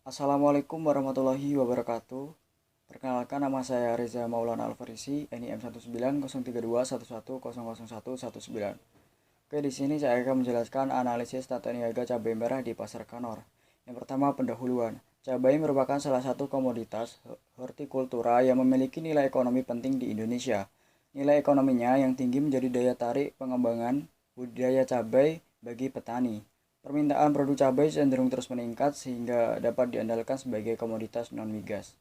Assalamualaikum warahmatullahi wabarakatuh. Perkenalkan, nama saya Reza Maulana Alfarisi, NIM 1903211001119. Oke, di sini saya akan menjelaskan analisis tata niaga cabai merah di pasar Kanor. Yang pertama, pendahuluan. Cabai merupakan salah satu komoditas hortikultura yang memiliki nilai ekonomi penting di Indonesia. Nilai ekonominya yang tinggi menjadi daya tarik pengembangan budidaya cabai bagi petani. Permintaan produk cabai cenderung terus meningkat sehingga dapat diandalkan sebagai komoditas non-migas.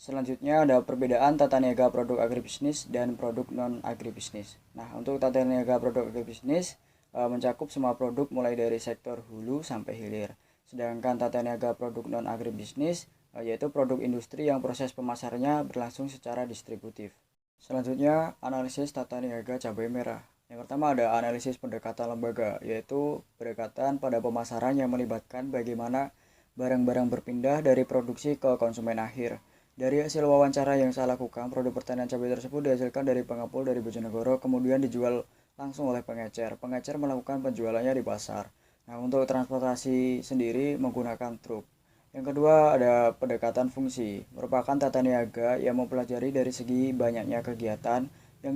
Selanjutnya ada perbedaan tata niaga produk agribisnis dan produk non-agribisnis. Nah, untuk tata niaga produk agribisnis mencakup semua produk mulai dari sektor hulu sampai hilir. Sedangkan tata niaga produk non-agribisnis yaitu produk industri yang proses pemasarannya berlangsung secara distributif. Selanjutnya, analisis tata niaga cabai merah. Yang pertama ada analisis pendekatan lembaga, yaitu pendekatan pada pemasaran yang melibatkan bagaimana barang-barang berpindah dari produksi ke konsumen akhir. Dari hasil wawancara yang saya lakukan, produk pertanian cabai tersebut dihasilkan dari pengepul dari Bojonegoro, kemudian dijual langsung oleh pengecer. Pengecer melakukan penjualannya di pasar. Nah, untuk transportasi sendiri menggunakan truk. Yang kedua ada pendekatan fungsi, merupakan tata niaga yang mempelajari dari segi banyaknya kegiatan yang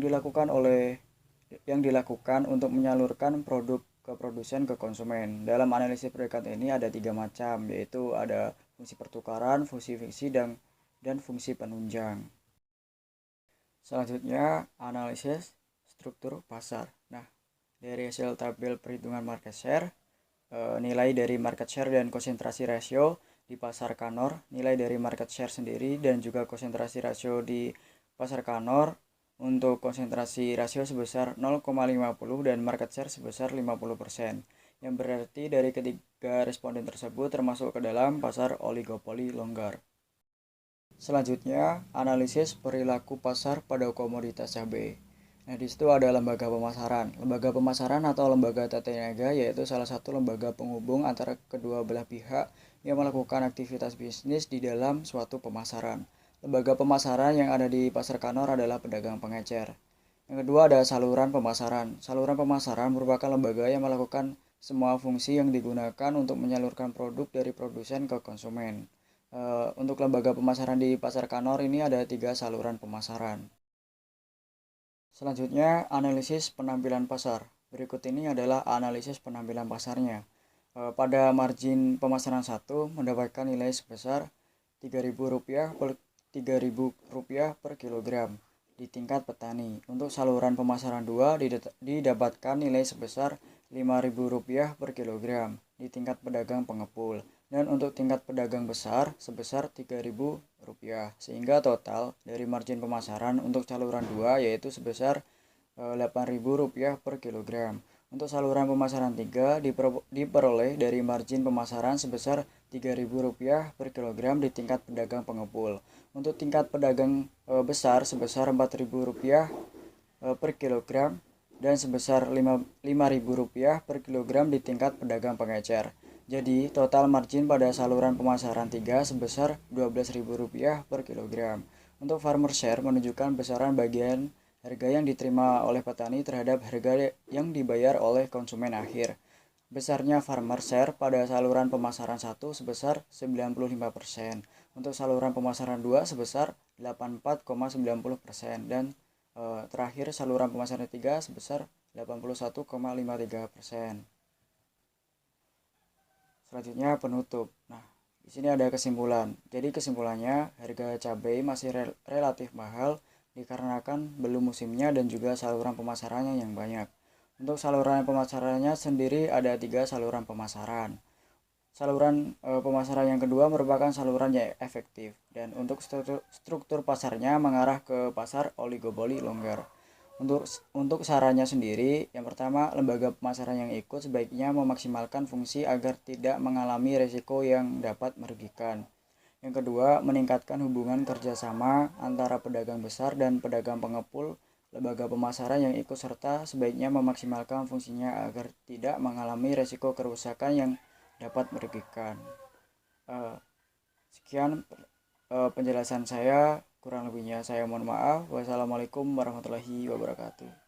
dilakukan untuk menyalurkan produk ke produsen ke konsumen. Dalam analisis pendekatan ini ada tiga macam, yaitu ada fungsi pertukaran, fungsi fungsi dan fungsi penunjang. Selanjutnya analisis struktur pasar. Nah, dari hasil tabel perhitungan market share, nilai dari market share dan konsentrasi rasio di pasar Kanor, nilai dari market share sendiri dan juga konsentrasi rasio di pasar Kanor untuk konsentrasi rasio sebesar 0,50 dan market share sebesar 50%, yang berarti dari ketiga responden tersebut termasuk ke dalam pasar oligopoli longgar. Selanjutnya, analisis perilaku pasar pada komoditas cabai. Nah, di situ ada lembaga pemasaran. Lembaga pemasaran atau lembaga tata niaga yaitu salah satu lembaga penghubung antara kedua belah pihak yang melakukan aktivitas bisnis di dalam suatu pemasaran. Lembaga pemasaran yang ada di Pasar Kanor adalah pedagang pengecer. Yang kedua ada saluran pemasaran. Saluran pemasaran merupakan lembaga yang melakukan semua fungsi yang digunakan untuk menyalurkan produk dari produsen ke konsumen. Untuk lembaga pemasaran di Pasar Kanor ini ada tiga saluran pemasaran. Selanjutnya, analisis penampilan pasar. Berikut ini adalah analisis penampilan pasarnya. Pada margin pemasaran 1 mendapatkan nilai sebesar Rp3.000 per kilogram di tingkat petani. Untuk saluran pemasaran 2 didapatkan nilai sebesar Rp5.000 per kilogram di tingkat pedagang pengepul. Dan untuk tingkat pedagang besar sebesar Rp3.000, sehingga total dari margin pemasaran untuk saluran 2 yaitu sebesar Rp8.000 per kilogram. Untuk saluran pemasaran 3 diperoleh dari margin pemasaran sebesar Rp3.000 per kilogram di tingkat pedagang pengepul. Untuk tingkat pedagang besar sebesar Rp4.000 per kilogram dan sebesar Rp5.000 per kilogram di tingkat pedagang pengecer. Jadi, total margin pada saluran pemasaran 3 sebesar Rp12.000 per kilogram. Untuk farmer share menunjukkan besaran bagian harga yang diterima oleh petani terhadap harga yang dibayar oleh konsumen akhir. Besarnya farmer share pada saluran pemasaran 1 sebesar 95%. Untuk saluran pemasaran 2 sebesar 84,90% dan terakhir saluran pemasaran 3 sebesar 81,53%. Selanjutnya penutup. Nah, di sini ada kesimpulan. Jadi kesimpulannya, harga cabai masih relatif mahal dikarenakan belum musimnya dan juga saluran pemasarannya yang banyak. Untuk saluran pemasarannya sendiri ada 3 saluran pemasaran. Saluran pemasaran yang kedua merupakan saluran yang efektif dan untuk struktur pasarnya mengarah ke pasar oligopoli longgar. Untuk sarannya sendiri, yang pertama, lembaga pemasaran yang ikut sebaiknya memaksimalkan fungsi agar tidak mengalami resiko yang dapat merugikan. Yang kedua, meningkatkan hubungan kerjasama antara pedagang besar dan pedagang pengepul. Lembaga pemasaran yang ikut serta sebaiknya memaksimalkan fungsinya agar tidak mengalami resiko kerusakan yang dapat merugikan. Sekian penjelasan saya, kurang lebihnya saya mohon maaf. Wassalamualaikum warahmatullahi wabarakatuh.